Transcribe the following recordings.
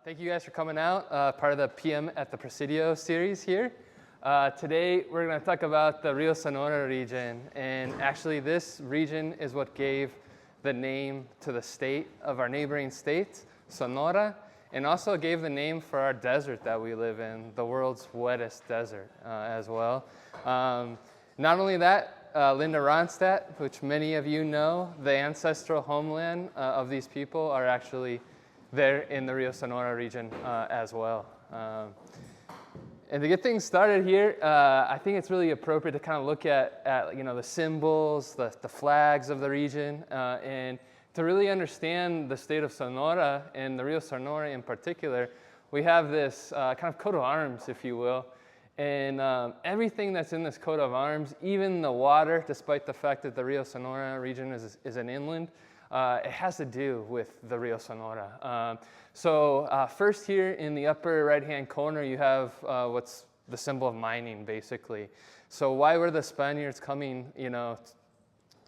Thank you guys for coming out, part of the PM at the Presidio series here. Today we're going to talk about the Rio Sonora region, and actually this region is what gave the name to the state of our neighboring state, Sonora, and also gave the name for our desert that we live in, the world's wettest desert as well. Not only that, Linda Ronstadt, which many of you know, the ancestral homeland of these people are actually there in the Rio Sonora region as well. And to get things started here, I think it's really appropriate to kind of look at the symbols, the flags of the region, and to really understand the state of Sonora and the Rio Sonora in particular. We have this kind of coat of arms, if you will, and everything that's in this coat of arms, even the water, despite the fact that the Rio Sonora region is an inland, it has to do with the Rio Sonora. So first here in the upper right-hand corner, you have what's the symbol of mining, basically. So why were the Spaniards coming,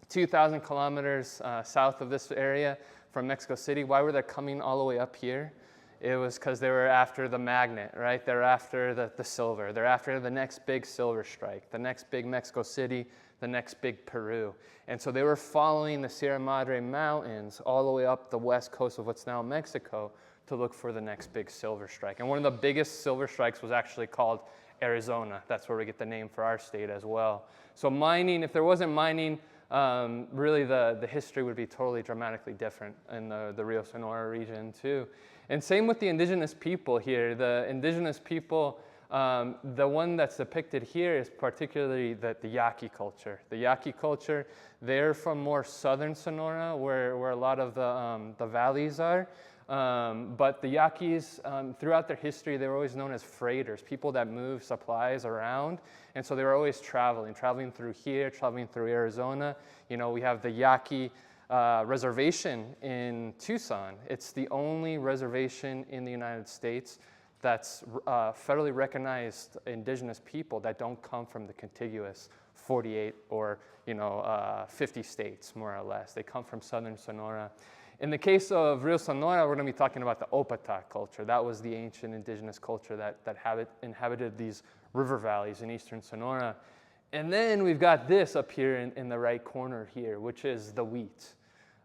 2,000 kilometers south of this area from Mexico City? Why were they coming all the way up here? It was because they were after the magnet, right? They're after the silver. They're after the next big silver strike, the next big Mexico City, the next big Peru. And so they were following the Sierra Madre Mountains all the way up the west coast of what's now Mexico to look for the next big silver strike. And one of the biggest silver strikes was actually called Arizona. That's where we get the name for our state as well. So mining, if there wasn't mining, really the history would be totally dramatically different in the Rio Sonora region too. And same with the indigenous people here. The indigenous people, the one that's depicted here is particularly the Yaqui culture. The Yaqui culture, they're from more southern Sonora where a lot of the valleys are. But the Yaquis, throughout their history, they were always known as freighters, people that move supplies around. And so they were always traveling through here, traveling through Arizona. We have the Yaqui reservation in Tucson. It's the only reservation in the United States that's federally recognized indigenous people that don't come from the contiguous 48 or 50 states, more or less. They come from southern Sonora. In the case of Rio Sonora, we're going to be talking about the Opata culture. That was the ancient indigenous culture that inhabited these river valleys in eastern Sonora. And then we've got this up here in the right corner here, which is the wheat.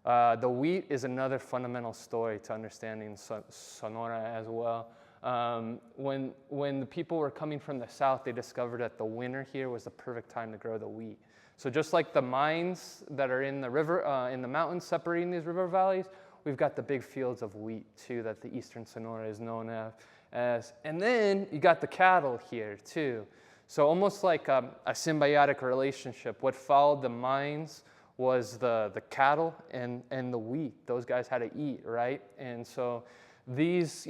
The wheat is another fundamental story to understanding Sonora as well. When the people were coming from the south, they discovered that the winter here was the perfect time to grow the wheat. So just like the mines that are in the river, in the mountains separating these river valleys, we've got the big fields of wheat too that the eastern Sonora is known as. And then you got the cattle here too. So almost like a symbiotic relationship. What followed the mines was the cattle and the wheat. Those guys had to eat, right? And so these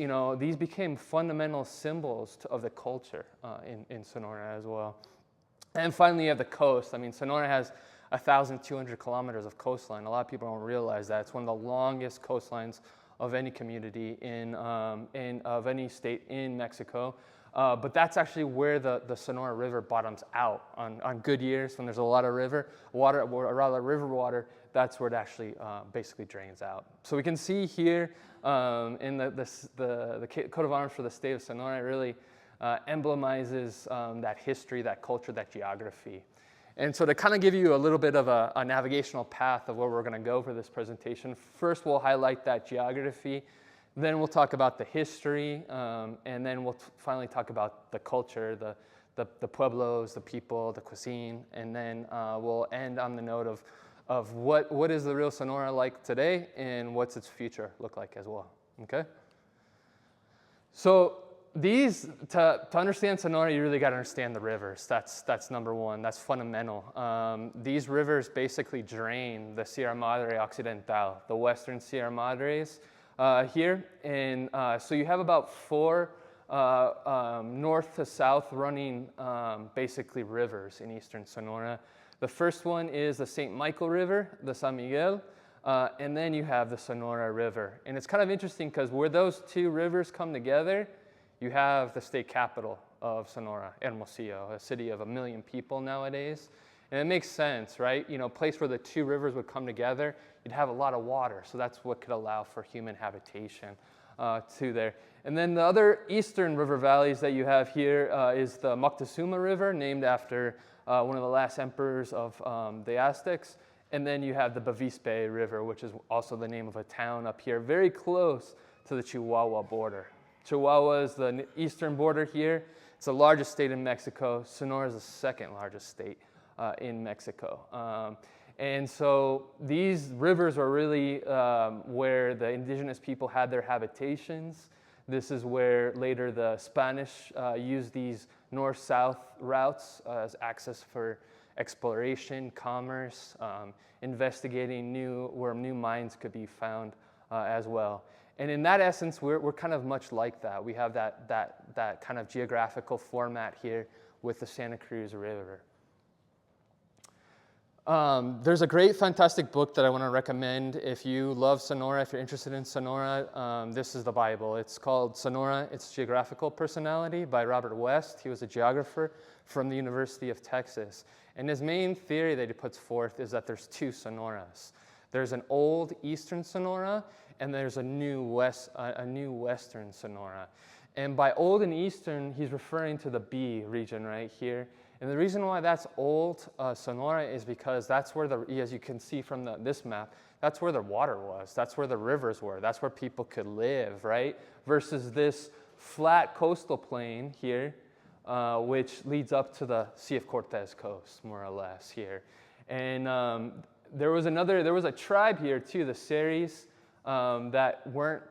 became fundamental symbols of the culture in Sonora as well. And finally, you have the coast. I mean, Sonora has 1,200 kilometers of coastline. A lot of people don't realize that. It's one of the longest coastlines of any community of any state in Mexico. But that's actually where the Sonora River bottoms out on good years when there's a lot of river water. That's where it actually basically drains out. So we can see here in the coat of arms for the state of Sonora, it really emblemizes that history, that culture, that geography. And so to kind of give you a little bit of a navigational path of where we're going to go for this presentation, first we'll highlight that geography, then we'll talk about the history, and then we'll finally talk about the culture, the pueblos, the people, the cuisine, and then we'll end on the note of what is the Rio Sonora like today and what's its future look like as well, okay? So to understand Sonora, you really got to understand the rivers. That's number one. That's fundamental. These rivers basically drain the Sierra Madre Occidental, the western Sierra Madres here. And so you have about four north to south running basically rivers in eastern Sonora. The first one is the St. Michael River, the San Miguel, and then you have the Sonora River. And it's kind of interesting because where those two rivers come together, you have the state capital of Sonora, Hermosillo, a city of 1 million people nowadays. And it makes sense, right? A place where the two rivers would come together, you'd have a lot of water. So that's what could allow for human habitation. to there. And then the other eastern river valleys that you have here is the Moctezuma River, named after one of the last emperors of the Aztecs. And then you have the Bavispe River, which is also the name of a town up here, very close to the Chihuahua border. Chihuahua is the eastern border here. It's the largest state in Mexico. Sonora is the second largest state in Mexico. And so these rivers are really where the indigenous people had their habitations. This is where later the Spanish used these north-south routes as access for exploration, commerce, investigating where new mines could be found as well. And in that essence, we're kind of much like that. We have that kind of geographical format here with the Santa Cruz River. There's a great, fantastic book that I want to recommend if you love Sonora, if you're interested in Sonora. This is the Bible. It's called Sonora, Its Geographical Personality by Robert West. He was a geographer from the University of Texas. And his main theory that he puts forth is that there's two Sonoras. There's an old eastern Sonora, and there's a new western Sonora. And by old and eastern, he's referring to the B region right here. And the reason why that's old Sonora is because that's where as you can see from this map, that's where the water was. That's where the rivers were. That's where people could live, right? Versus this flat coastal plain here, which leads up to the Sea of Cortez coast, more or less here. And there was a tribe here too, the Seris, that weren't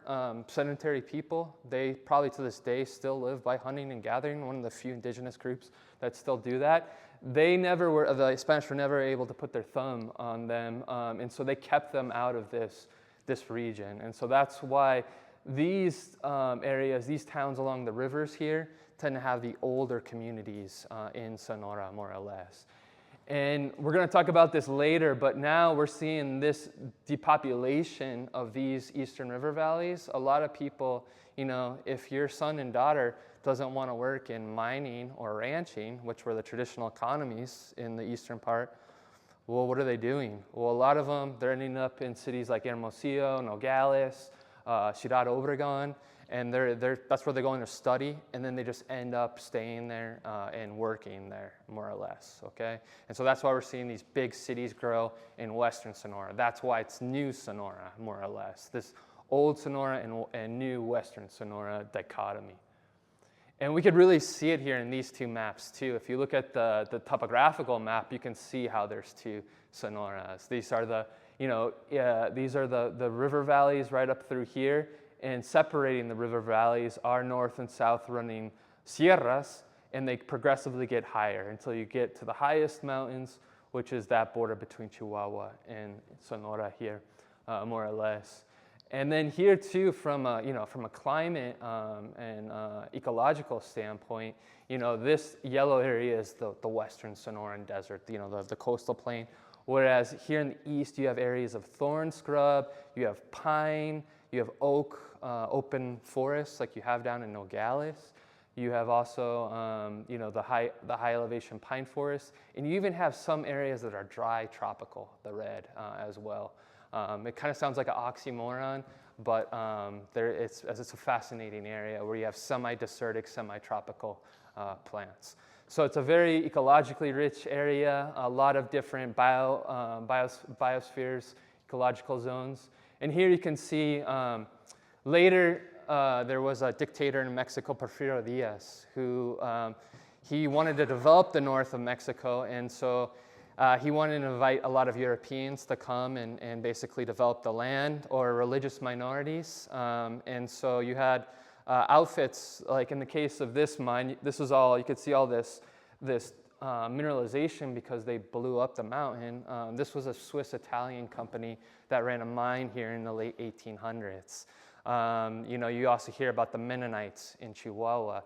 sedentary people. They probably to this day still live by hunting and gathering, one of the few indigenous groups that still do that. The Spanish were never able to put their thumb on them, and so they kept them out of this region. And so that's why these areas, these towns along the rivers here, tend to have the older communities in Sonora, more or less. And we're going to talk about this later, but now we're seeing this depopulation of these eastern river valleys. A lot of people, if your son and daughter doesn't want to work in mining or ranching, which were the traditional economies in the eastern part, well, what are they doing? Well, a lot of them, they're ending up in cities like Hermosillo, Nogales, Ciudad Obregón, and that's where they're going to study, and then they just end up staying there and working there, more or less, okay? And so that's why we're seeing these big cities grow in western Sonora. That's why it's new Sonora, more or less, this old Sonora and new western Sonora dichotomy. And we could really see it here in these two maps, too. If you look at the topographical map, you can see how there's two Sonoras. These are the river valleys right up through here, and separating the river valleys are north and south running sierras, and they progressively get higher until you get to the highest mountains, which is that border between Chihuahua and Sonora here, more or less. And then here too, from a climate and ecological standpoint, this yellow area is the western Sonoran desert, the coastal plain. Whereas here in the east, you have areas of thorn scrub, you have pine, you have oak, open forests like you have down in Nogales. You have also, the high elevation pine forests, and you even have some areas that are dry tropical, the red as well. It kind of sounds like an oxymoron, but it's a fascinating area where you have semi-desertic, semi-tropical plants. So it's a very ecologically rich area, a lot of different biospheres, ecological zones. And here you can see later there was a dictator in Mexico, Porfirio Diaz, who he wanted to develop the north of Mexico, and so he wanted to invite a lot of Europeans to come and basically develop the land, or religious minorities. And so you had outfits, like in the case of this mine, this was all, you could see all this mineralization because they blew up the mountain. This was a Swiss-Italian company that ran a mine here in the late 1800s. You also hear about the Mennonites in Chihuahua.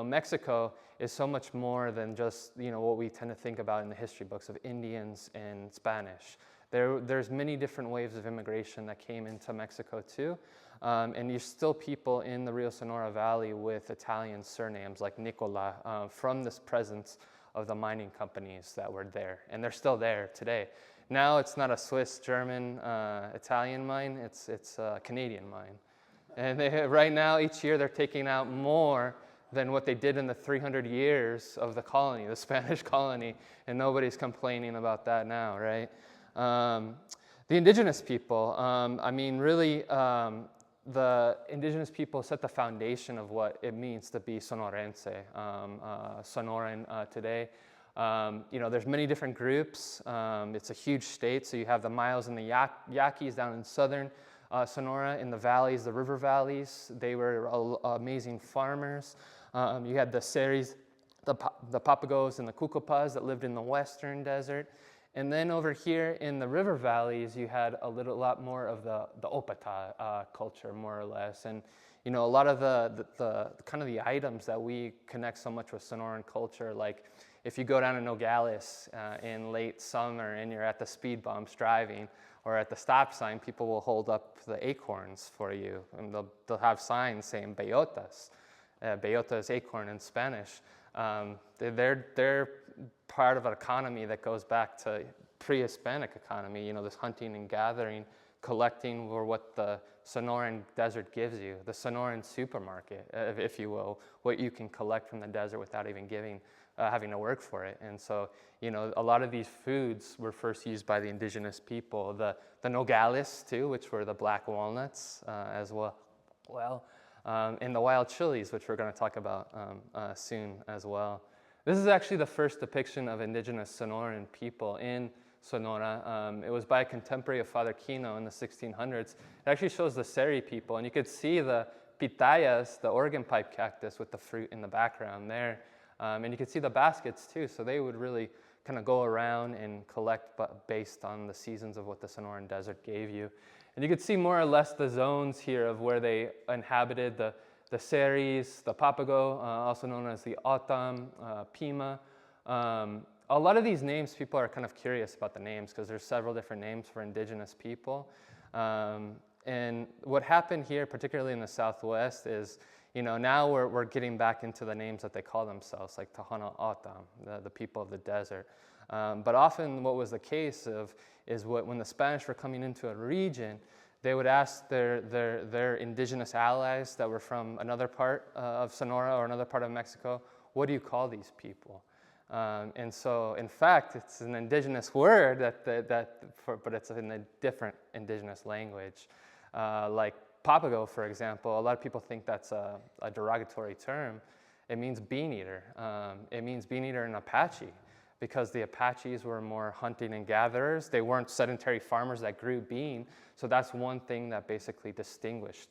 Mexico is so much more than just, what we tend to think about in the history books of Indians and Spanish. There's many different waves of immigration that came into Mexico too. And there's still people in the Rio Sonora Valley with Italian surnames like Nicola from this presence of the mining companies that were there. And they're still there today. Now it's not a Swiss, German, Italian mine, it's a Canadian mine. And right now, each year, they're taking out more than what they did in the 300 years of the colony, the Spanish colony, and nobody's complaining about that now, right? The indigenous people, I mean, really, the indigenous people set the foundation of what it means to be Sonorense, Sonoran today. You know, there's many different groups. It's a huge state, so you have the Mayos and the Yaquis down in southern Sonora, in the valleys, the river valleys. They were amazing farmers. You had the Seris, the Papagos and the Cucopas that lived in the western desert. And then over here in the river valleys, you had a lot more of the Opata culture, more or less. And you know, a lot of the kind of the items that we connect so much with Sonoran culture, like if you go down to Nogales in late summer and you're at the speed bumps driving, or at the stop sign, people will hold up the acorns for you, and they'll have signs saying beyotas. Beyota is acorn in Spanish. They're part of an economy that goes back to pre-Hispanic economy, you know, this hunting and gathering, collecting were what the Sonoran desert gives you, the Sonoran supermarket, if you will, what you can collect from the desert without even having to work for it. And so, you know, a lot of these foods were first used by the indigenous people. The nogales, too, which were the black walnuts as well. And the wild chilies, which we're going to talk about soon as well. This is actually the first depiction of indigenous Sonoran people in Sonora. It was by a contemporary of Father Kino in the 1600s. It actually shows the Seri people, and you could see the pitayas, the organ pipe cactus with the fruit in the background there. And you could see the baskets too, so they would really kind of go around and collect based on the seasons of what the Sonoran desert gave you. And you could see more or less the zones here of where they inhabited, the Seris, the Papago, also known as the Otam, Pima. A lot of these names, people are kind of curious about the names because there's several different names for indigenous people. And what happened here, particularly in the Southwest, is, you know, now we're getting back into the names that they call themselves, like Tohono O'odham, the people of the desert. But often what was the case is when the Spanish were coming into a region, they would ask their indigenous allies that were from another part of Sonora or another part of Mexico, what do you call these people? And so, in fact, it's an indigenous word, but it's in a different indigenous language. Like Papago, for example, a lot of people think that's a derogatory term. It means bean eater. It means bean eater in Apache, because the Apaches were more hunting and gatherers. They weren't sedentary farmers that grew bean. So that's one thing that basically distinguished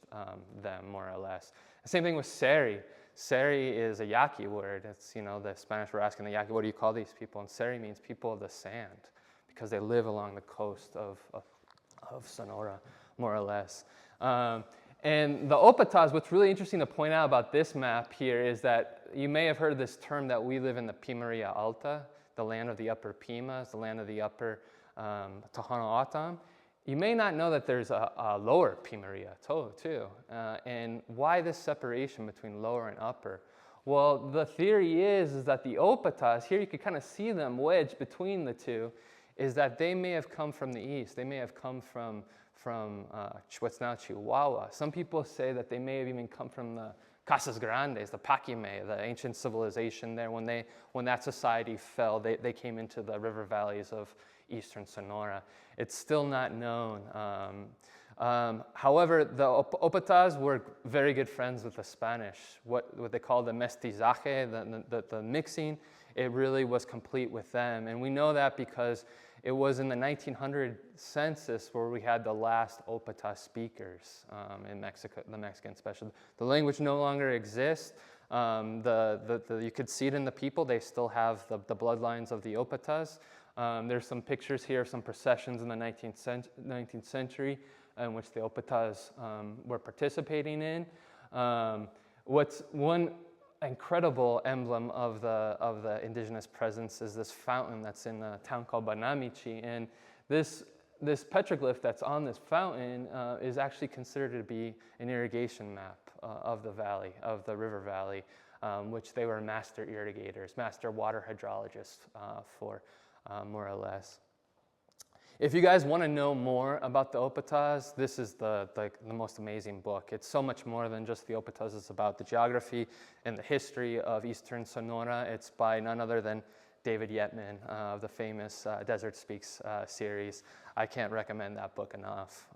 them, more or less. The same thing with Seri. Seri is a Yaqui word. It's, you know, the Spanish were asking the Yaqui, what do you call these people? And Seri means people of the sand, because they live along the coast of Sonora, more or less. And the Opatas, what's really interesting to point out about this map here is that you may have heard of this term that we live in the Pimeria Alta, the land of the upper Pimas, the land of the upper Tohono O'odham. You may not know that there's a lower Pimeria too. And why this separation between lower and upper? Well, the theory is that the Opatas, here you can kind of see them wedged between the two, is that they may have come from the east. They may have come from what's now Chihuahua. Some people say that they may have even come from the Casas Grandes, the Paquime, the ancient civilization there. When that society fell, they came into the river valleys of eastern Sonora. It's still not known. However, the Opatas were very good friends with the Spanish. What they call the mestizaje, the mixing, it really was complete with them. And we know that because it was in the 1900 census where we had the last Opata speakers in Mexico, the Mexican special. The language no longer exists. You could see it in the people. They still have the bloodlines of the Opatas. There's some pictures here of some processions in the 19th century in which the Opatas were participating in. What's one incredible emblem of the indigenous presence is this fountain that's in a town called Banamichi, and this petroglyph that's on this fountain is actually considered to be an irrigation map of the valley, of the river valley, which they were master irrigators, master water hydrologists for more or less. If you guys want to know more about the Opatas, this is the most amazing book. It's so much more than just the Opatas. It's about the geography and the history of Eastern Sonora. It's by none other than David Yetman of the famous Desert Speaks series. I can't recommend that book enough.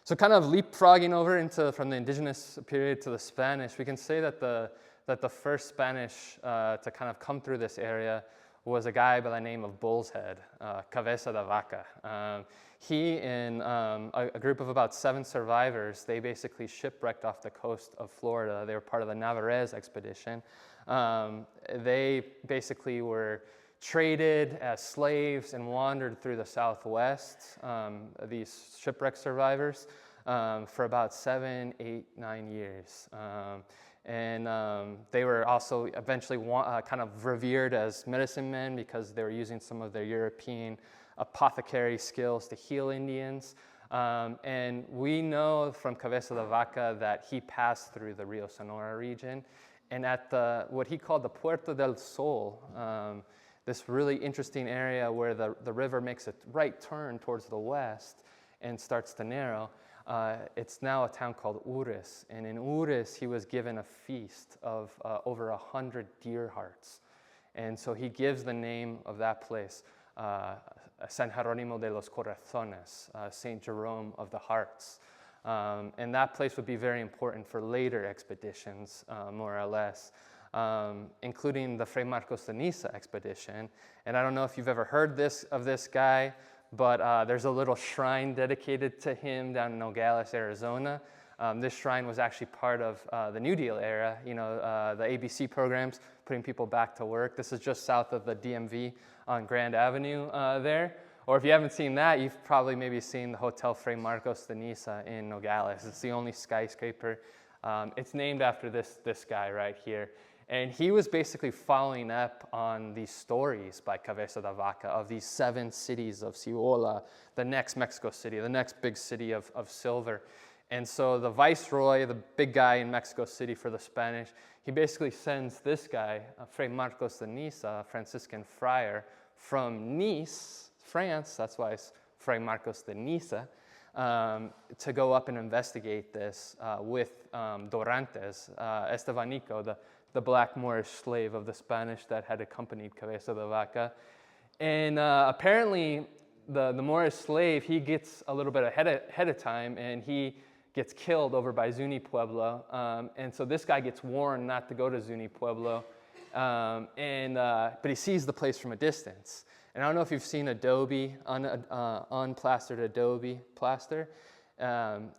So kind of leapfrogging over from the indigenous period to the Spanish, we can say that the first Spanish to kind of come through this area was a guy by the name of Bull's Head, Cabeza de Vaca. He and a group of about 7 survivors, they basically shipwrecked off the coast of Florida. They were part of the Navarrese expedition. They basically were traded as slaves and wandered through the Southwest, these shipwreck survivors, for about 7, 8, 9 years. They were also eventually kind of revered as medicine men because they were using some of their European apothecary skills to heal Indians. And we know from Cabeza de Vaca that he passed through the Rio Sonora region. And at what he called the Puerto del Sol, this really interesting area where the river makes a right turn towards the west and starts to narrow, it's now a town called Ures. And in Ures, he was given a feast of over 100 deer hearts. And so he gives the name of that place, San Jerónimo de los Corazones, St. Jerome of the Hearts. And that place would be very important for later expeditions, more or less, including the Fray Marcos de Niza expedition. And I don't know if you've ever heard of this guy, but there's a little shrine dedicated to him down in Nogales, Arizona. This shrine was actually part of the New Deal era, the ABC programs, putting people back to work. This is just south of the DMV on Grand Avenue there. Or if you haven't seen that, you've probably maybe seen the Hotel Fray Marcos de Niza in Nogales. It's the only skyscraper. It's named after this guy right here. And he was basically following up on these stories by Cabeza de Vaca of these 7 cities of Cibola, the next Mexico City, the next big city of silver. And so the viceroy, the big guy in Mexico City for the Spanish, he basically sends this guy, Fray Marcos de Niza, a Franciscan friar, from Nice, France, that's why it's Fray Marcos de Niza, to go up and investigate this with Dorantes, Estevanico, the black Moorish slave of the Spanish that had accompanied Cabeza de Vaca. And apparently the Moorish slave, he gets a little bit ahead of time, and he gets killed over by Zuni Pueblo. And so this guy gets warned not to go to Zuni Pueblo, but he sees the place from a distance. And I don't know if you've seen adobe, unplastered adobe plaster.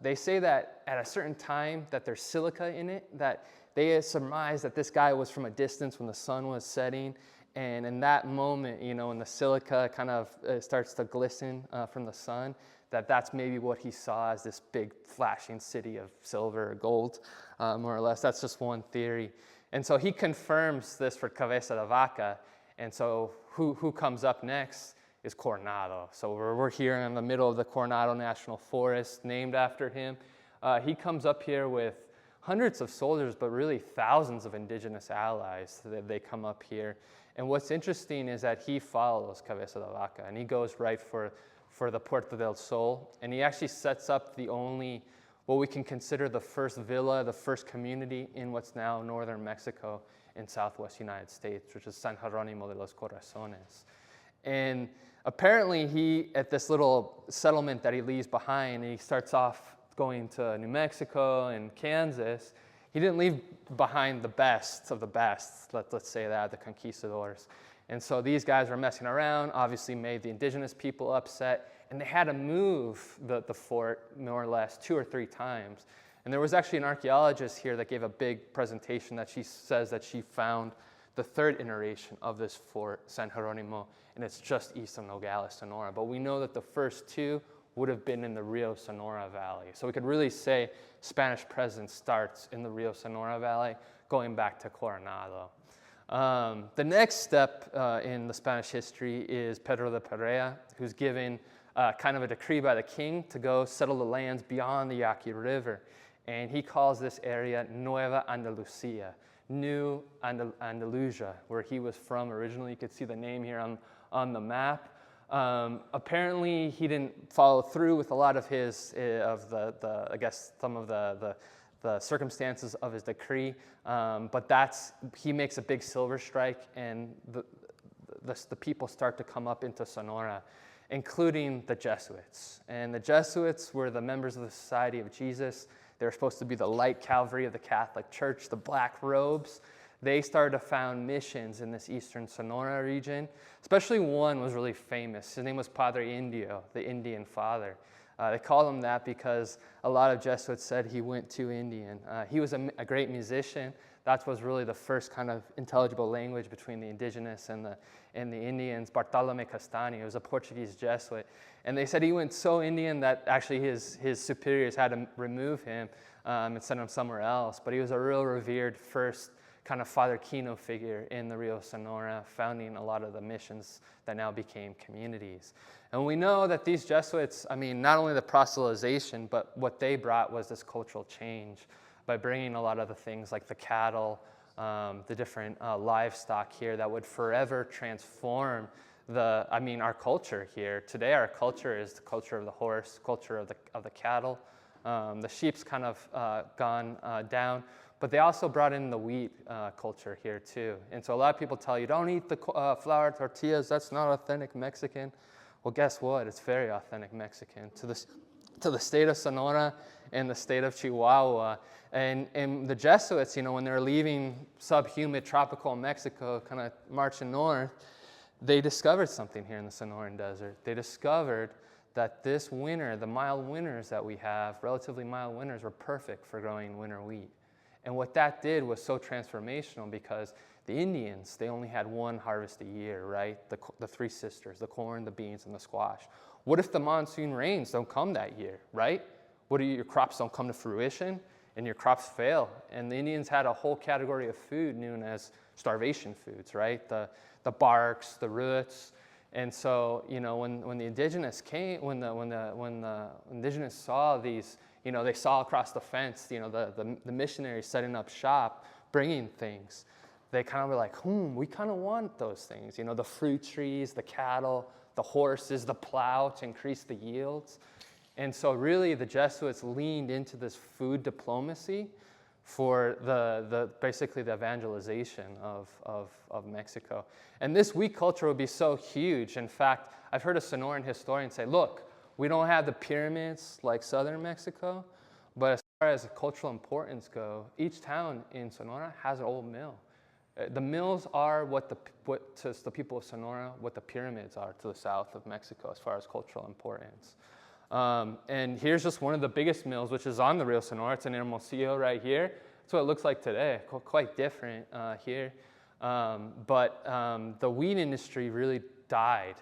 They say that at a certain time that there's silica in it, that they surmise that this guy was from a distance when the sun was setting. And in that moment, when the silica kind of starts to glisten from the sun, that's maybe what he saw as this big flashing city of silver or gold, more or less. That's just one theory. And so he confirms this for Cabeza de Vaca. And so who comes up next is Coronado. So we're here in the middle of the Coronado National Forest, named after him. He comes up here with hundreds of soldiers, but really thousands of indigenous allies that they come up here. And what's interesting is that he follows Cabeza de Vaca, and he goes right for the Puerto del Sol, and he actually sets up what we can consider the first villa, the first community in what's now northern Mexico in southwest United States, which is San Jerónimo de los Corazones. And apparently he, at this little settlement that he leaves behind, and he starts off going to New Mexico and Kansas, he didn't leave behind the best of the best, let's say that, the conquistadors. And so these guys were messing around, obviously made the indigenous people upset, and they had to move the fort more or less 2 or 3 times. And there was actually an archaeologist here that gave a big presentation that she says that she found the 3rd iteration of this fort, San Jerónimo, and it's just east of Nogales, Sonora. But we know that the first 2 would have been in the Rio Sonora Valley. So we could really say Spanish presence starts in the Rio Sonora Valley, going back to Coronado. The next step in the Spanish history is Pedro de Perea, who's given kind of a decree by the king to go settle the lands beyond the Yaqui River. And he calls this area Nueva Andalucía, New Andalusia, where he was from originally. You could see the name here on the map. Apparently, he didn't follow through with a lot of his, I guess, some of the circumstances of his decree, but he makes a big silver strike, and the people start to come up into Sonora, including the Jesuits. And the Jesuits were the members of the Society of Jesus. They were supposed to be the light cavalry of the Catholic Church, the black robes. They started to found missions in this eastern Sonora region. Especially one was really famous. His name was Padre Indio, the Indian father. They called him that because a lot of Jesuits said he went too Indian. He was a great musician. That was really the first kind of intelligible language between the indigenous and the Indians. Bartolome Castani was a Portuguese Jesuit. And they said he went so Indian that actually his superiors had to remove him and send him somewhere else. But he was a real revered first kind of Father Kino figure in the Rio Sonora, founding a lot of the missions that now became communities. And we know that these Jesuits, I mean, not only the proselytization, but what they brought was this cultural change by bringing a lot of the things like the cattle, the different livestock here that would forever transform our culture here. Today our culture is the culture of the horse, culture of the cattle. The sheep's kind of gone down, but they also brought in the wheat culture here too. And so a lot of people tell you, don't eat the flour tortillas, that's not authentic Mexican. Well, guess what? It's very authentic Mexican to the state of Sonora and the state of Chihuahua. And the Jesuits, when they're leaving subhumid tropical Mexico, kind of marching north, they discovered something here in the Sonoran Desert. They discovered that this winter, the mild winters that we have, relatively mild winters, were perfect for growing winter wheat. And what that did was so transformational because the Indians, they only had one harvest a year, right? The three sisters, the corn, the beans, and the squash. What if the monsoon rains don't come that year, right? What if your crops don't come to fruition and your crops fail? And the Indians had a whole category of food known as starvation foods, right? The barks, the roots. And so, when the indigenous came, when the indigenous saw these, they saw across the fence, the missionaries setting up shop, bringing things. They kind of were like, we kind of want those things. The fruit trees, the cattle, the horses, the plow to increase the yields. And so really the Jesuits leaned into this food diplomacy for basically the evangelization of Mexico. And this wheat culture would be so huge. In fact, I've heard a Sonoran historian say, look, we don't have the pyramids like southern Mexico, but as far as cultural importance go, each town in Sonora has an old mill. The mills are what to the people of Sonora, what the pyramids are to the south of Mexico as far as cultural importance. And here's just one of the biggest mills, which is on the Rio Sonora. It's in Hermosillo right here. That's what it looks like today, quite different here. But the wheat industry really died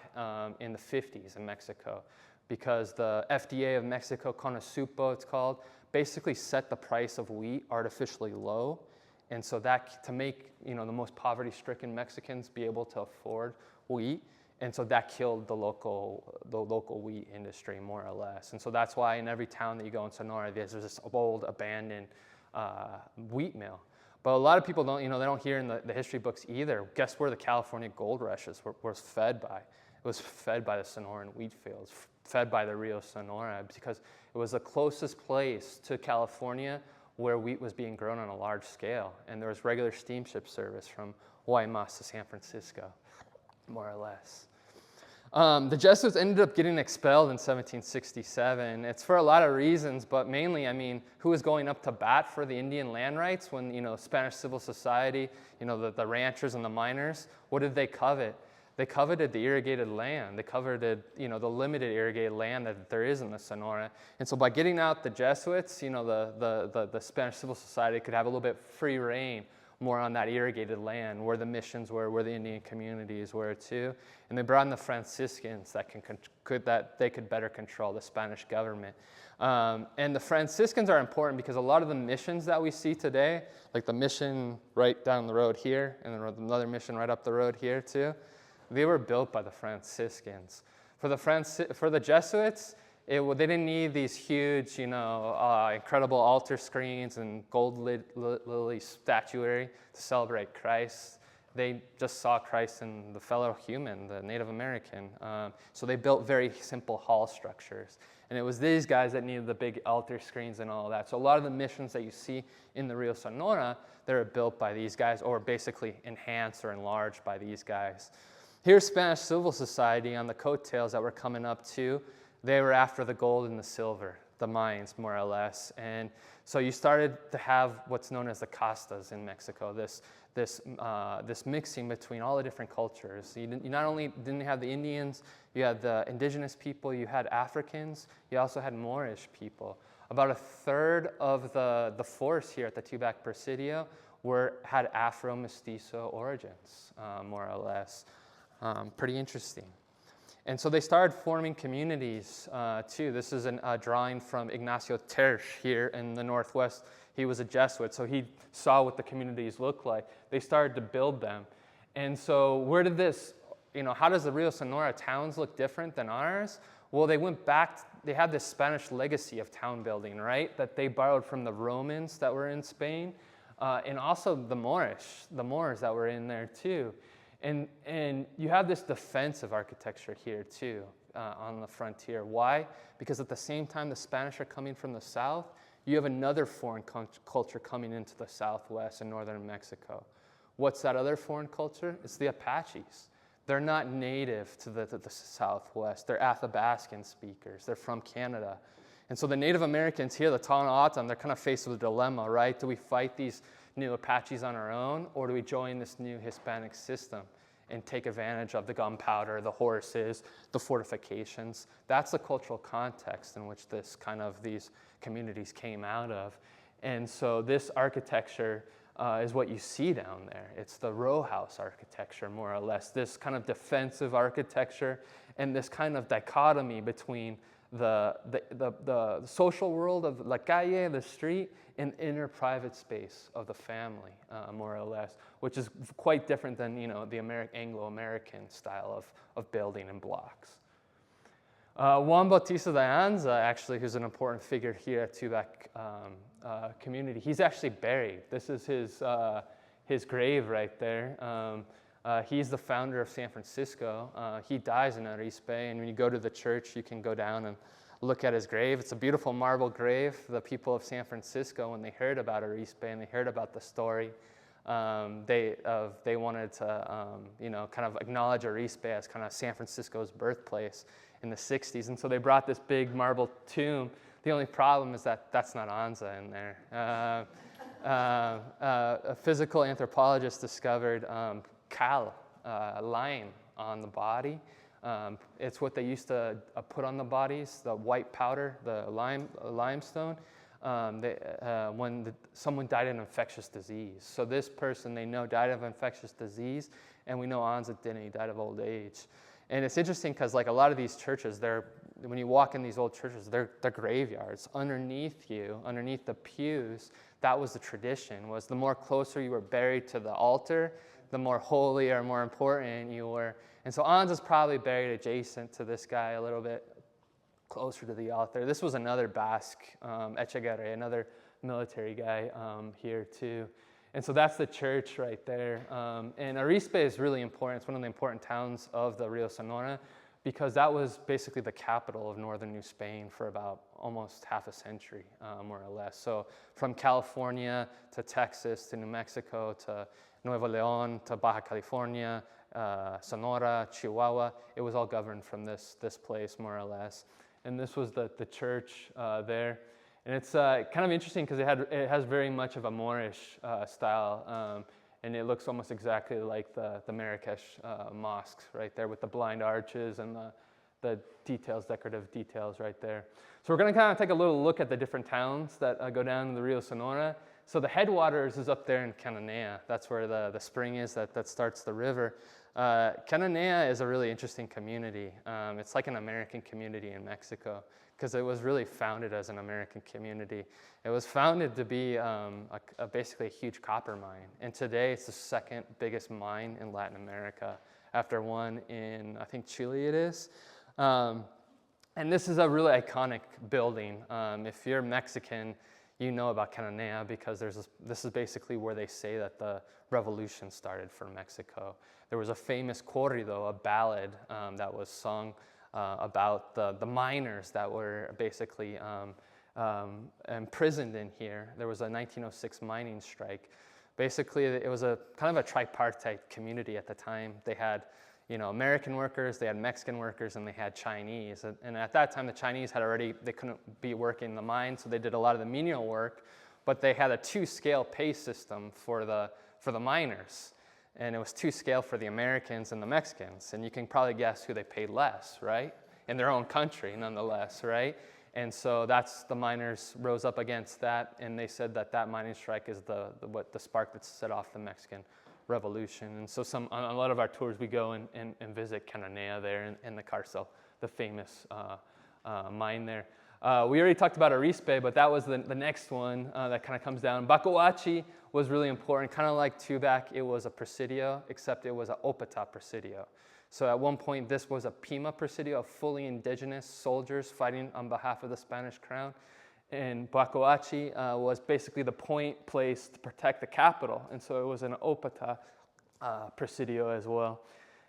in the 50s in Mexico because the FDA of Mexico, Conasupo it's called, basically set the price of wheat artificially low. And so that to make the most poverty-stricken Mexicans be able to afford wheat, and so that killed the local wheat industry more or less. And so that's why in every town that you go in Sonora, there's this old abandoned wheat mill. But a lot of people don't, they don't hear in the history books either. Guess where the California gold rushes was fed by? It was fed by the Sonoran wheat fields, fed by the Rio Sonora, because it was the closest place to California where wheat was being grown on a large scale. And there was regular steamship service from Guaymas to San Francisco, more or less. The Jesuits ended up getting expelled in 1767. It's for a lot of reasons, but mainly, who was going up to bat for the Indian land rights when, Spanish civil society, the ranchers and the miners, what did they covet? They coveted the irrigated land. They coveted, the limited irrigated land that there is in the Sonora. And so by getting out the Jesuits, the Spanish civil society could have a little bit free reign more on that irrigated land where the missions were, where the Indian communities were too. And they brought in the Franciscans that they could better control the Spanish government. And the Franciscans are important because a lot of the missions that we see today, like the mission right down the road here, and another mission right up the road here too, they were built by the Franciscans. For the Jesuits, they didn't need these huge, incredible altar screens and gold lily statuary to celebrate Christ. they just saw Christ in the fellow human, the Native American. So they built very simple hall structures. And it was these guys that needed the big altar screens and all that. So a lot of the missions that you see in the Rio Sonora, they were built by these guys, or basically enhanced or enlarged by these guys. Here's Spanish civil society on the coattails that we're coming up to. They were after the gold and the silver, the mines, more or less. And so you started to have what's known as the castas in Mexico, this mixing between all the different cultures. You not only didn't have the Indians, you had the indigenous people, you had Africans, you also had Moorish people. About a third of the force here at the Tubac Presidio had Afro-Mestizo origins, more or less. Pretty interesting. And so they started forming communities too. This is a drawing from Ignacio Terch here in the Northwest. He was a Jesuit, so he saw what the communities looked like. They started to build them. And so where did this, how does the Rio Sonora towns look different than ours? Well, they went back, they had this Spanish legacy of town building, right? That they borrowed from the Romans that were in Spain, and also the Moors that were in there too. And you have this defensive architecture here too, on the frontier. Why? Because at the same time the Spanish are coming from the south, you have another foreign culture coming into the southwest and northern Mexico. What's that other foreign culture? It's the Apaches. They're not native to the southwest. They're Athabascan speakers. They're from Canada. And so the Native Americans here, the Tohono-O'odham, they're kind of faced with a dilemma, right? Do we fight these new Apaches on our own, or do we join this new Hispanic system and take advantage of the gunpowder, the horses, the fortifications? That's the cultural context in which these communities came out of. And so this architecture is what you see down there. It's the row house architecture, more or less, this kind of defensive architecture and this kind of dichotomy between the social world of la calle, the street, and inner private space of the family, more or less, which is quite different than the Anglo-American style of building in blocks. Juan Bautista de Anza, actually, who's an important figure here at Tubac community, he's actually buried. This is his grave right there. He's the founder of San Francisco. He dies in Arizpe, and when you go to the church, you can go down and look at his grave. It's a beautiful marble grave. The people of San Francisco, when they heard about Arizpe and they heard about the story, they wanted to kind of acknowledge Arizpe as kind of San Francisco's birthplace in the 60s. And so they brought this big marble tomb. The only problem is that that's not Anza in there. A physical anthropologist discovered cal, lime on the body. It's what they used to put on the bodies, the white powder, the limestone, when someone died of an infectious disease. So this person, they know, died of infectious disease, and we know Anza didn't. He died of old age. And it's interesting because like a lot of these churches, when you walk in these old churches, they're graveyards. Underneath the pews, that was the tradition, was the more closer you were buried to the altar, the more holy or more important you were. And so Anza's probably buried adjacent to this guy, a little bit closer to the altar. This was another Basque, Echegaray, another military guy here too. And so that's the church right there. And Arizpe is really important. It's one of the important towns of the Rio Sonora because that was basically the capital of northern New Spain for about almost half a century, more or less. So from California to Texas to New Mexico to Nuevo León to Baja California, Sonora, Chihuahua, it was all governed from this place, more or less. And this was the church there. And it's kind of interesting because it has very much of a Moorish style, and it looks almost exactly like the Marrakesh mosques right there with the blind arches and the decorative details right there. So we're going to kind of take a little look at the different towns that go down the Rio Sonora. So the headwaters is up there in Cananea. That's where the spring is that starts the river. Cananea is a really interesting community. It's like an American community in Mexico because it was really founded as an American community. It was founded to be basically a huge copper mine. And today it's the second biggest mine in Latin America after one in, I think, Chile it is. And this is a really iconic building. If you're Mexican, you know about Cananea because this is basically where they say that the revolution started for Mexico. There was a famous corrido, a ballad that was sung about the miners that were basically imprisoned in here. There was a 1906 mining strike. Basically, it was a kind of a tripartite community at the time. They had, American workers, they had Mexican workers, and they had Chinese. And at that time, the Chinese they couldn't be working the mine, so they did a lot of the menial work, but they had a 2-scale pay system for the miners. And it was 2-scale for the Americans and the Mexicans. And you can probably guess who they paid less, right? In their own country, nonetheless, right? And so the miners rose up against that, and they said that mining strike is the spark that set off the Mexican Revolution. And so on a lot of our tours, we go and visit Cananea there in the Carcel, the famous mine there. We already talked about Arispe, but that was the next one that kind of comes down. Bacoachi was really important. Kind of like Tubac, it was a presidio, except it was an Opata presidio. So at one point, this was a Pima presidio of fully indigenous soldiers fighting on behalf of the Spanish crown. And Bacoachi was basically the point place to protect the capital. And so it was an Opata presidio as well.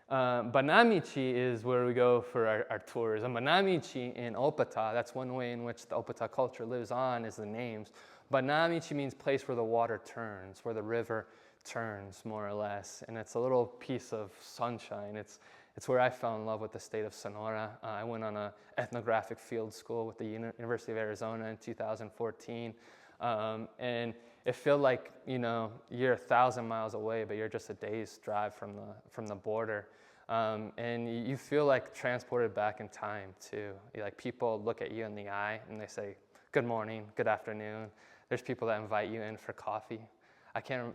Banamichi is where we go for our tours. And Banamichi in Opata, that's one way in which the Opata culture lives on, is the names. Banamichi means place where the water turns, where the river turns, more or less. And it's a little piece of sunshine. It's where I fell in love with the state of Sonora. I went on an ethnographic field school with the University of Arizona in 2014. And it felt like, you're 1,000 miles away, but you're just a day's drive from the border. And you feel like transported back in time, too. Like people look at you in the eye and they say, good morning, good afternoon. There's people that invite you in for coffee.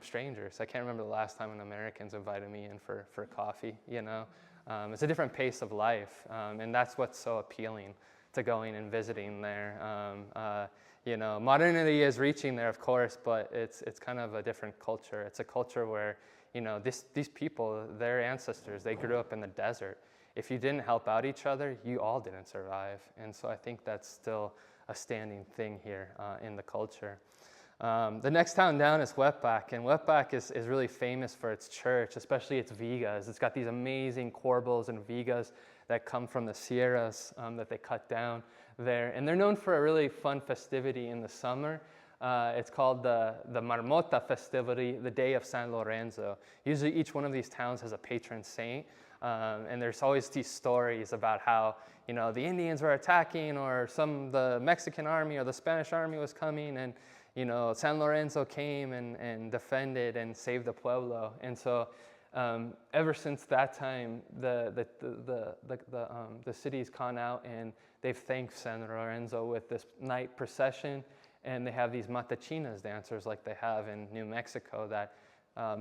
Strangers. I can't remember the last time an American's invited me in for coffee, It's a different pace of life, and that's what's so appealing to going and visiting there. Modernity is reaching there, of course, but it's kind of a different culture. It's a culture where, these people, their ancestors, they grew up in the desert. If you didn't help out each other, you all didn't survive. And so I think that's still a standing thing here in the culture. The next town down is Huepac, and Huepac is really famous for its church, especially its vigas. It's got these amazing corbels and vigas that come from the sierras that they cut down there. And they're known for a really fun festivity in the summer. It's called the Marmota festivity, the Day of San Lorenzo. Usually each one of these towns has a patron saint, and there's always these stories about how the Indians were attacking, or the Mexican army or the Spanish army was coming, and San Lorenzo came and defended and saved the pueblo. And so ever since that time, the city's gone out and they've thanked San Lorenzo with this night procession, and they have these matachinas dancers like they have in New Mexico that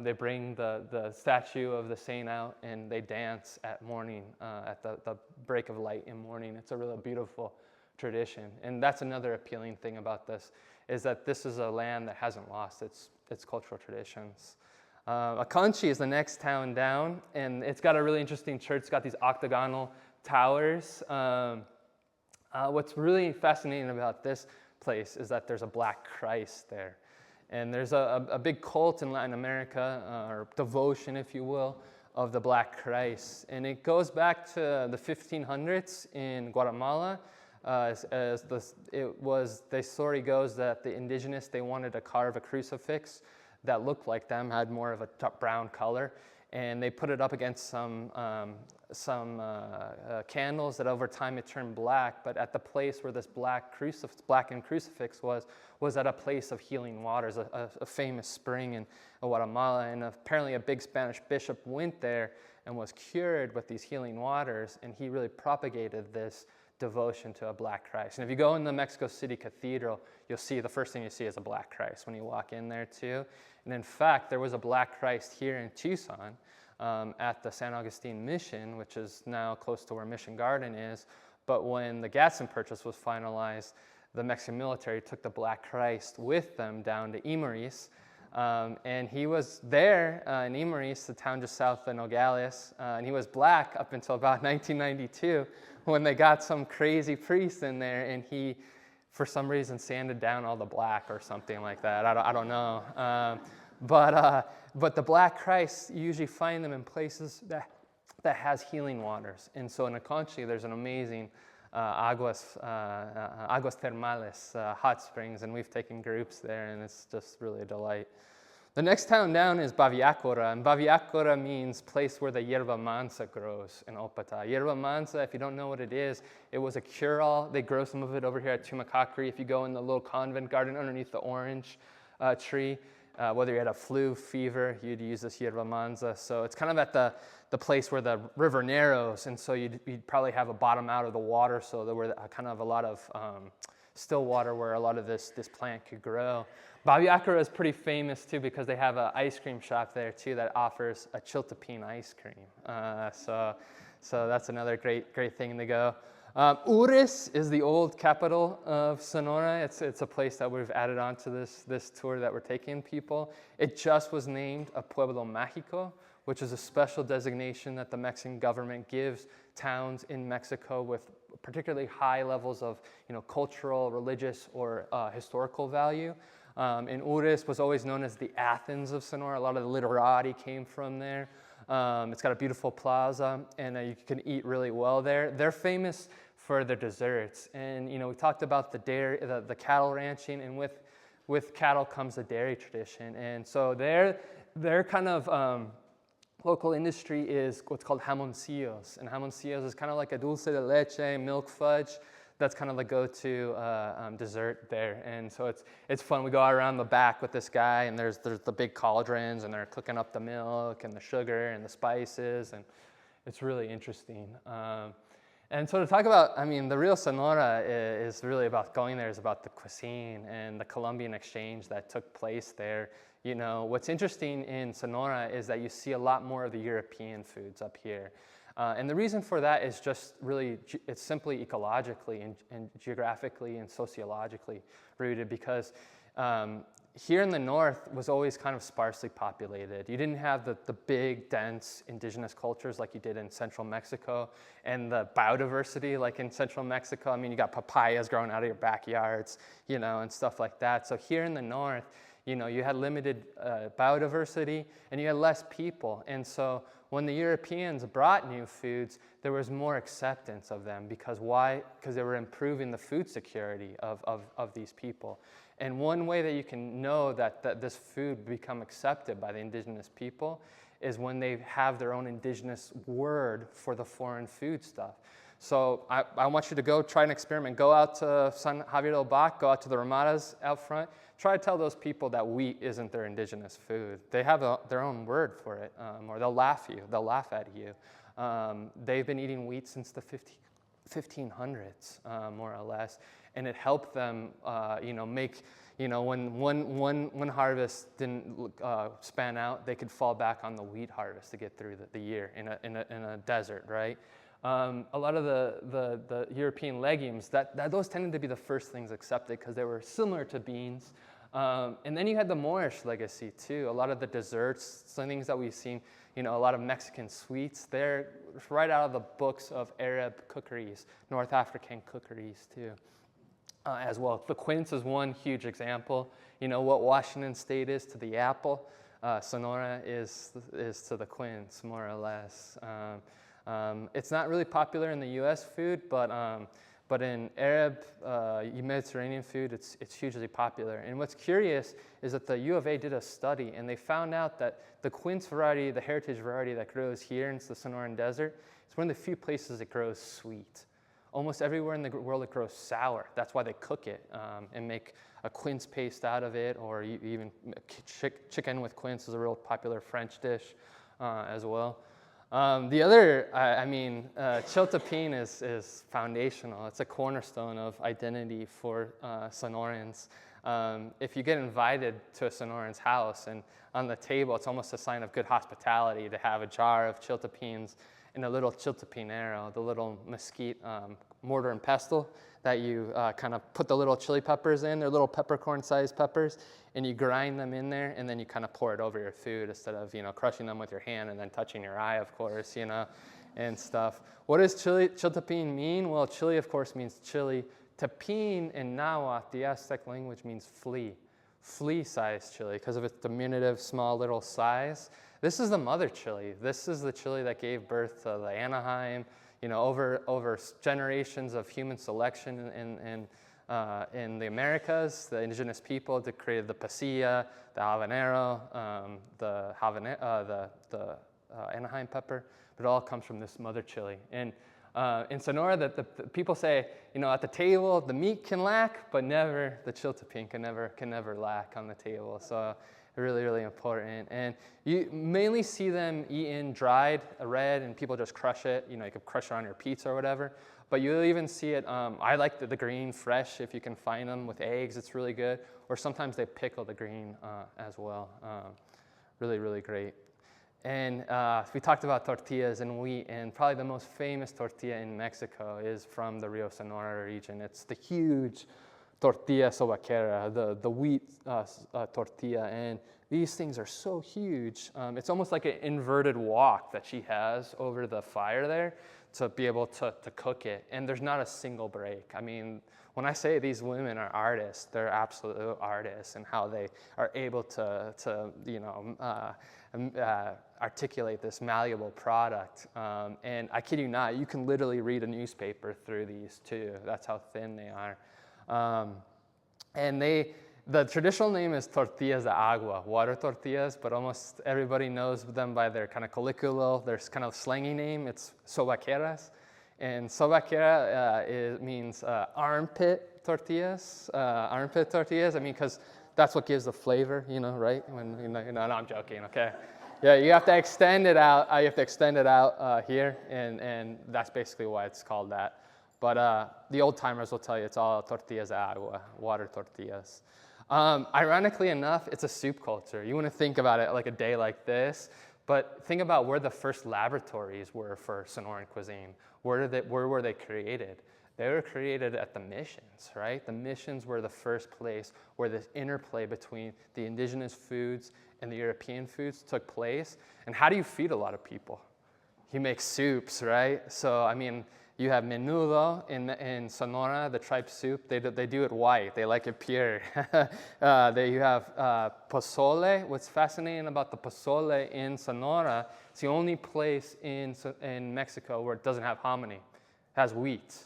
they bring the statue of the saint out and they dance at morning, at the break of light in morning. It's a really beautiful tradition. And that's another appealing thing about this, is that this is a land that hasn't lost its cultural traditions. Acanchi is the next town down, and it's got a really interesting church. It's got these octagonal towers. What's really fascinating about this place is that there's a Black Christ there. And there's a big cult in Latin America, or devotion, if you will, of the Black Christ. And it goes back to the 1500s in Guatemala. The story goes that the indigenous, they wanted to carve a crucifix that looked like them, had more of a brown color, and they put it up against some candles that over time it turned black. But at the place where this blackened crucifix was at a place of healing waters, a famous spring in Guatemala, and apparently a big Spanish bishop went there and was cured with these healing waters, and he really propagated this devotion to a Black Christ. And if you go in the Mexico City Cathedral, you'll see the first thing you see is a Black Christ when you walk in there too. And in fact, there was a Black Christ here in Tucson at the San Agustin Mission, which is now close to where Mission Garden is. But when the Gadsden Purchase was finalized, the Mexican military took the Black Christ with them down to Imaris. And he was there in Imaris, the town just south of Nogales, and he was black up until about 1992 when they got some crazy priest in there, and he for some reason sanded down all the black or something like that. I don't know. But the black Christ, you usually find them in places that has healing waters. And so in Aconchi, there's an amazing aguas termales, hot springs, and we've taken groups there, and it's just really a delight. The next town down is Baviacora, and Baviacora means place where the yerba mansa grows in Opata. Yerba mansa, if you don't know what it is, it was a cure-all. They grow some of it over here at Tumacacri. If you go in the little convent garden underneath the orange tree, whether you had a flu, fever, you'd use this yerba mansa. So it's kind of at the place where the river narrows, and so you'd probably have a bottom out of the water, so there were kind of a lot of still water where a lot of this plant could grow. Baviacora is pretty famous too because they have an ice cream shop there too that offers a chiltepín ice cream. So that's another great thing to go. Ures is the old capital of Sonora. It's a place that we've added on to this tour that we're taking people. It just was named a Pueblo Mágico, which is a special designation that the Mexican government gives towns in Mexico with particularly high levels of cultural, religious, or historical value. And Ures was always known as the Athens of Sonora. A lot of the literati came from there. It's got a beautiful plaza, and you can eat really well there. They're famous for their desserts, and we talked about the dairy, the cattle ranching, and with cattle comes the dairy tradition, and so their kind of local industry is what's called jamoncillos, and jamoncillos is kind of like a dulce de leche, milk fudge. That's kind of the go-to dessert there, and so it's fun. We go out around the back with this guy, and there's the big cauldrons, and they're cooking up the milk and the sugar and the spices, and it's really interesting. And so to talk about, the real Sonora is really about going there, is about the cuisine and the Colombian exchange that took place there. What's interesting in Sonora is that you see a lot more of the European foods up here. And the reason for that is just really, it's simply ecologically and geographically and sociologically rooted, because here in the north was always kind of sparsely populated. You didn't have the big, dense indigenous cultures like you did in central Mexico, and the biodiversity like in central Mexico. You got papayas growing out of your backyards, and stuff like that. So here in the north, you had limited biodiversity, and you had less people. And so when the Europeans brought new foods, there was more acceptance of them. Because why? Because they were improving the food security of these people. And one way that you can know that this food become accepted by the indigenous people is when they have their own indigenous word for the foreign food stuff. So I want you to go try an experiment. Go out to San Javier del Bac, go out to the Ramadas out front. Try to tell those people that wheat isn't their indigenous food. They have their own word for it, or they'll laugh at you. They've been eating wheat since the 1500s, more or less, and it helped them, make, when one harvest didn't span out, they could fall back on the wheat harvest to get through the year in a desert, right? A lot of the European legumes, those tended to be the first things accepted because they were similar to beans. And then you had the Moorish legacy too. A lot of the desserts, some things that we've seen, a lot of Mexican sweets, they're right out of the books of Arab cookeries, North African cookeries too, as well. The quince is one huge example. What Washington State is to the apple, Sonora is to the quince, more or less. It's not really popular in the U.S. food, but in Arab, Mediterranean food, it's hugely popular. And what's curious is that the U of A did a study, and they found out that the quince variety, the heritage variety that grows here in the Sonoran Desert, it's one of the few places it grows sweet. Almost everywhere in the world it grows sour. That's why they cook it and make a quince paste out of it, or even chicken with quince is a real popular French dish as well. The other, chiltepín is foundational. It's a cornerstone of identity for Sonorans. If you get invited to a Sonoran's house and on the table, it's almost a sign of good hospitality to have a jar of chiltepíns and a little chiltepinero, the little mesquite mortar and pestle that you kind of put the little chili peppers in. They're little peppercorn-sized peppers, and you grind them in there, and then you kind of pour it over your food instead of, crushing them with your hand and then touching your eye, of course, and stuff. What does chiltepín mean? Well, chili, of course, means chili. Tapin in Nahuatl, the Aztec language, means flea-sized chili, because of its diminutive, small little size. This is the mother chili. This is the chili that gave birth to the Anaheim. Over generations of human selection in the Americas, the indigenous people that created the pasilla, the habanero, the Anaheim pepper, but it all comes from this mother chili. And in Sonora, the people say, at the table, the meat can lack, but never, the chiltepin can never lack on the table. So really, really important. And you mainly see them eaten dried, red, and people just crush it. You could crush it on your pizza or whatever. But you'll even see it, I like the green fresh if you can find them with eggs, it's really good. Or sometimes they pickle the green as well. Really, really great. And we talked about tortillas and wheat, and probably the most famous tortilla in Mexico is from the Rio Sonora region. It's the huge tortilla sobaquera, the wheat tortilla, and these things are so huge. It's almost like an inverted wok that she has over the fire there to be able to cook it, and there's not a single break. I mean, when I say these women are artists, they're absolute artists in how they are able to articulate this malleable product. And I kid you not, you can literally read a newspaper through these too. That's how thin they are. And the traditional name is tortillas de agua, water tortillas, but almost everybody knows them by their kind of colloquial, their kind of slangy name. It's sobaqueras. And sobaquera means armpit tortillas. I mean, because that's what gives the flavor, right? No, I'm joking, okay? Yeah, you have to extend it out. You have to extend it out here, and that's basically why it's called that. But the old timers will tell you it's all tortillas de agua, water tortillas. Ironically enough, it's a soup culture. You want to think about it like a day like this, but think about where the first laboratories were for Sonoran cuisine. Where were they created? They were created at the missions, right? The missions were the first place where this interplay between the indigenous foods and the European foods took place. And how do you feed a lot of people? You make soups, right? So, I mean, you have menudo in Sonora, the tripe soup. They do it white. They like it pure. You have pozole. What's fascinating about the pozole in Sonora, it's the only place in Mexico where it doesn't have hominy. It has wheat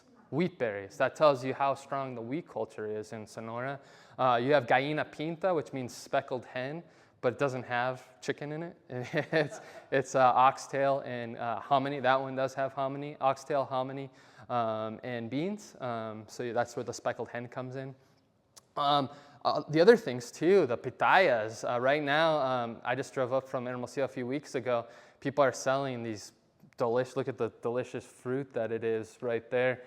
berries. That tells you how strong the wheat culture is in Sonora. You have gallina pinta, which means speckled hen, but it doesn't have chicken in it. It's oxtail and hominy. That one does have hominy, oxtail, hominy, and beans. So that's where the speckled hen comes in. The other things too, the pitayas. Right now, I just drove up from Hermosillo a few weeks ago. People are selling these look at the delicious fruit that it is right there.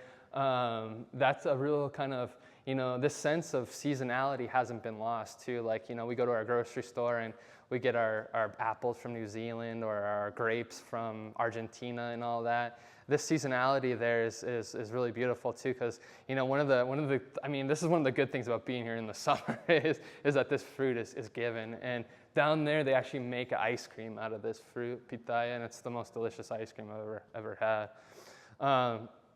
That's a real kind of, this sense of seasonality hasn't been lost too. Like, we go to our grocery store and we get our apples from New Zealand or our grapes from Argentina and all that. This seasonality there is really beautiful too, because this is one of the good things about being here in the summer is that this fruit is given. And down there they actually make ice cream out of this fruit, pitaya, and it's the most delicious ice cream I've ever had.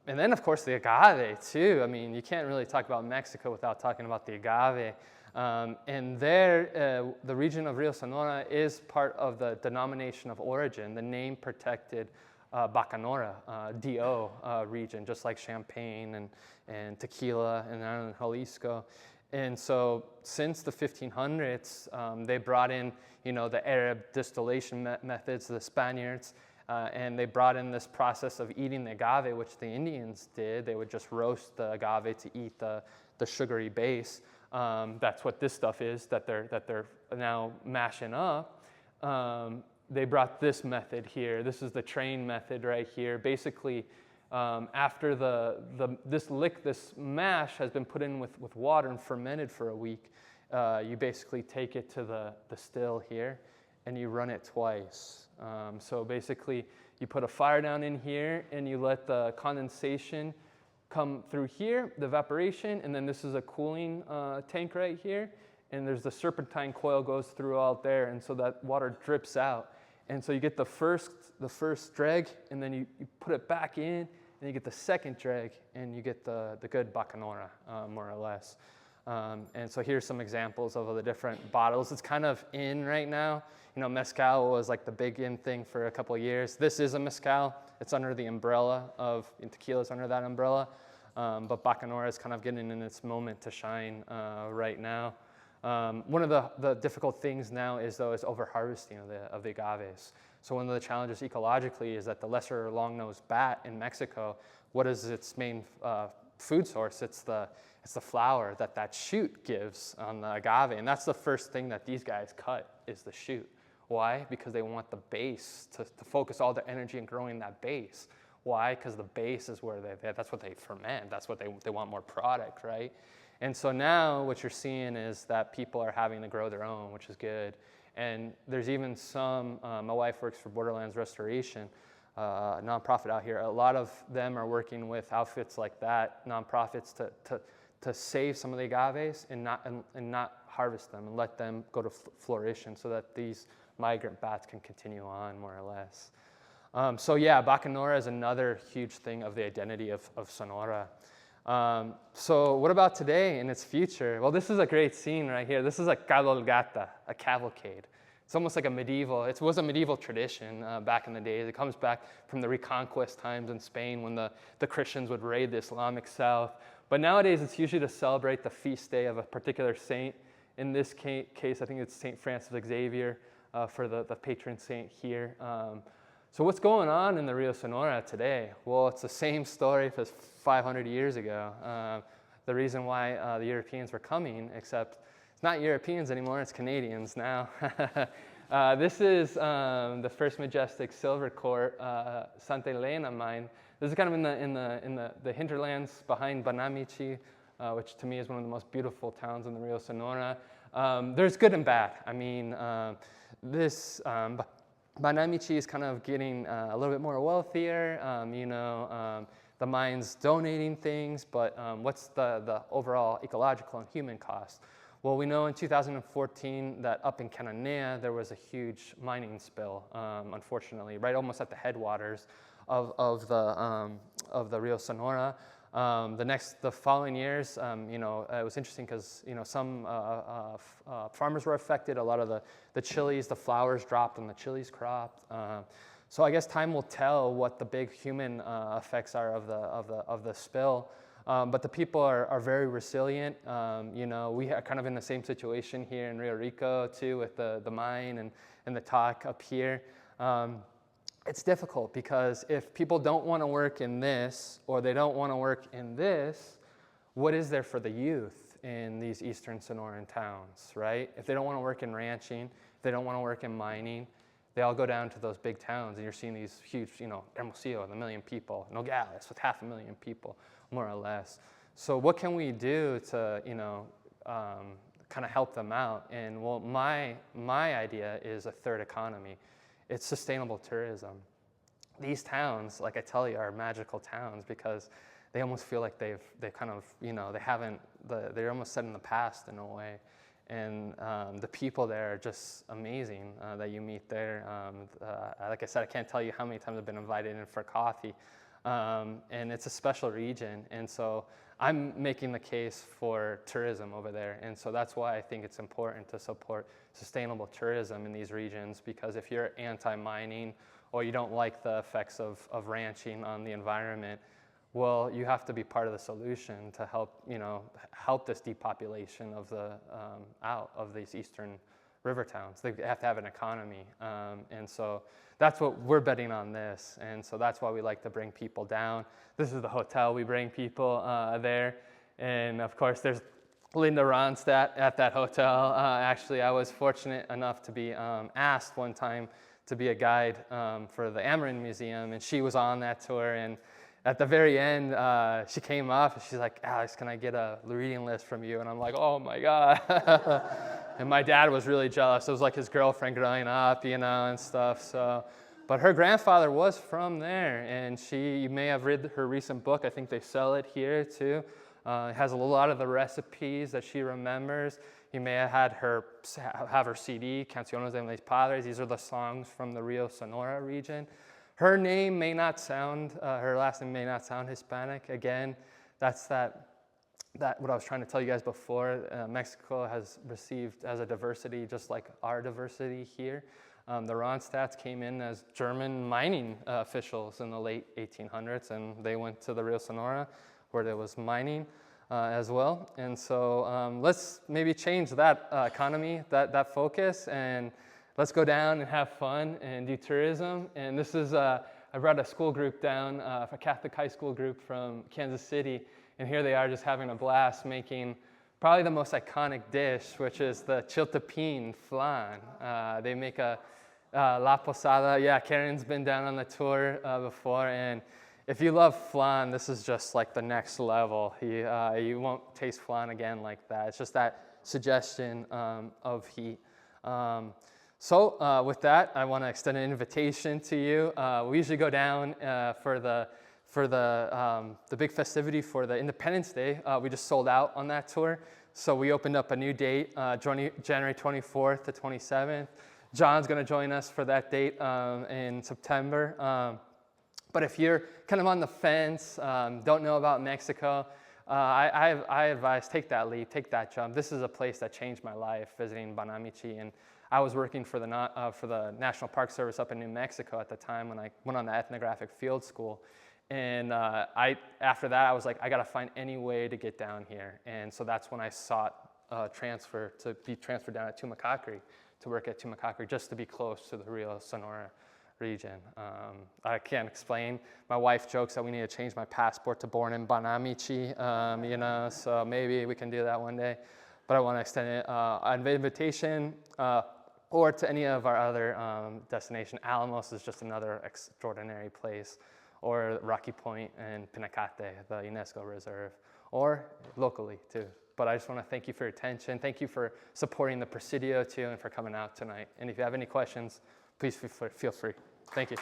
And then, of course, the agave, too. I mean, you can't really talk about Mexico without talking about the agave. And there, the region of Rio Sonora is part of the denomination of origin, the name-protected Bacanora, DO region, just like Champagne and tequila and Jalisco. And so since the 1500s, they brought in, the Arab distillation methods, the Spaniards, and they brought in this process of eating the agave, which the Indians did. They would just roast the agave to eat the sugary base. That's what this stuff is that they're now mashing up. They brought this method here. This is the train method right here. Basically, after this mash has been put in with water and fermented for a week, you basically take it to the still here and you run it twice. So basically, you put a fire down in here and you let the condensation come through here, the evaporation, and then this is a cooling tank right here, and there's the serpentine coil goes through out there, and so that water drips out. And so you get the first dreg, and then you put it back in, and you get the second drag, and you get the good bacanora, more or less. And so here's some examples of the different bottles. It's kind of in right now. You know, mezcal was like the big in thing for a couple of years. This is a mezcal. It's under the umbrella of, tequila's under that umbrella. But bacanora is kind of getting in its moment to shine right now. One of the difficult things now is over-harvesting of the agaves. So one of the challenges ecologically is that the lesser long-nosed bat in Mexico, what is its main food source? It's the flower that shoot gives on the agave, and that's the first thing that these guys cut is the shoot. Why? Because they want the base to focus all their energy in growing that base. Why? Because the base is where that's what they ferment. That's what they want more product, right? And so now what you're seeing is that people are having to grow their own, which is good. And there's even some, my wife works for Borderlands Restoration, a nonprofit out here. A lot of them are working with outfits like that, nonprofits, to save some of the agaves and not harvest them and let them go to flourish, so that these migrant bats can continue on, more or less. So yeah, bacanora is another huge thing of the identity of Sonora. So what about today and its future? Well, this is a great scene right here. This is a cabalgata, a cavalcade. It's almost like it was a medieval tradition back in the days. It comes back from the Reconquest times in Spain when the Christians would raid the Islamic South. But nowadays, it's usually to celebrate the feast day of a particular saint. In this case, I think it's St. Francis Xavier for the patron saint here. So what's going on in the Rio Sonora today? Well, it's the same story as 500 years ago. The reason why the Europeans were coming, except it's not Europeans anymore, it's Canadians now. This is the first majestic silver court, Santa Elena mine. This is kind of in the hinterlands behind Banamichi, which to me is one of the most beautiful towns in the Rio Sonora. There's good and bad. I mean, Banamichi is kind of getting a little bit more wealthier. The mine's donating things, but what's the overall ecological and human cost? Well, we know in 2014 that up in Cananea there was a huge mining spill, unfortunately, right almost at the headwaters of the Rio Sonora. The following years, it was interesting because some farmers were affected. A lot of the chilies, the flowers dropped and the chilies cropped. So I guess time will tell what the big human effects are of the spill. But the people are very resilient. We are kind of in the same situation here in Rio Rico too, with the mine and the talk up here. It's difficult because if people don't want to work in this or they don't want to work in this, what is there for the youth in these eastern Sonoran towns, right? If they don't want to work in ranching, if they don't want to work in mining, they all go down to those big towns, and you're seeing these huge, Hermosillo with 1 million people, Nogales with 500,000 people, more or less. So what can we do to, kind of help them out? And well, my idea is a third economy. It's sustainable tourism. These towns, like I tell you, are magical towns because they almost feel like they've kind of, they're almost set in the past in a way. And the people there are just amazing that you meet there. Like I said, I can't tell you how many times I've been invited in for coffee. And it's a special region. And so I'm making the case for tourism over there. And so that's why I think it's important to support sustainable tourism in these regions, because if you're anti-mining or you don't like the effects of ranching on the environment, well, you have to be part of the solution to help this depopulation out of these eastern river towns. They have to have an economy. And so that's what we're betting on this. And so that's why we like to bring people down. This is the hotel we bring people there. And of course, there's Linda Ronstadt at that hotel. Actually, I was fortunate enough to be asked one time to be a guide for the Amarin Museum, and she was on that tour. And at the very end, she came up and she's like, "Alex, can I get a reading list from you?" And I'm like, "Oh my God." And my dad was really jealous. It was like his girlfriend growing up, and stuff. So, but her grandfather was from there, and you may have read her recent book. I think they sell it here too. It has a lot of the recipes that she remembers. You may have had her have her CD, Canciones de mis Padres. These are the songs from the Rio Sonora region. Her name may not sound, her last name may not sound Hispanic. Again, that's that what I was trying to tell you guys before. Mexico has a diversity just like our diversity here. The Ronstadts came in as German mining officials in the late 1800s, and they went to the Rio Sonora where there was mining as well. And so let's maybe change that economy, that focus, and let's go down and have fun and do tourism. And this is, I brought a school group down, a Catholic high school group from Kansas City, and here they are just having a blast making probably the most iconic dish, which is the chiltepín flan. They make a La Posada. Yeah, Karen's been down on the tour before, and if you love flan, this is just like the next level. You won't taste flan again like that. It's just that suggestion of heat. So with that, I want to extend an invitation to you. We usually go down for the big festivity for the Independence Day. We just sold out on that tour, so we opened up a new date, January 24th to 27th. John's going to join us for that date in September. But if you're kind of on the fence, don't know about Mexico, I advise take that leap, take that jump. This is a place that changed my life, visiting Banamichi, and I was working for the National Park Service up in New Mexico at the time when I went on the ethnographic field school. And after that, I was like, I got to find any way to get down here. And so that's when I sought transfer to be transferred down at Tumacacri, to work at Tumacacri, just to be close to the Rio Sonora region. I can't explain. My wife jokes that we need to change my passport to born in Banamichi, so maybe we can do that one day. But I want to extend an invitation or to any of our other destinations. Alamos is just another extraordinary place, or Rocky Point and Pinacate, the UNESCO reserve, or locally too. But I just want to thank you for your attention. Thank you for supporting the Presidio too, and for coming out tonight. And if you have any questions, please feel free. Thank you.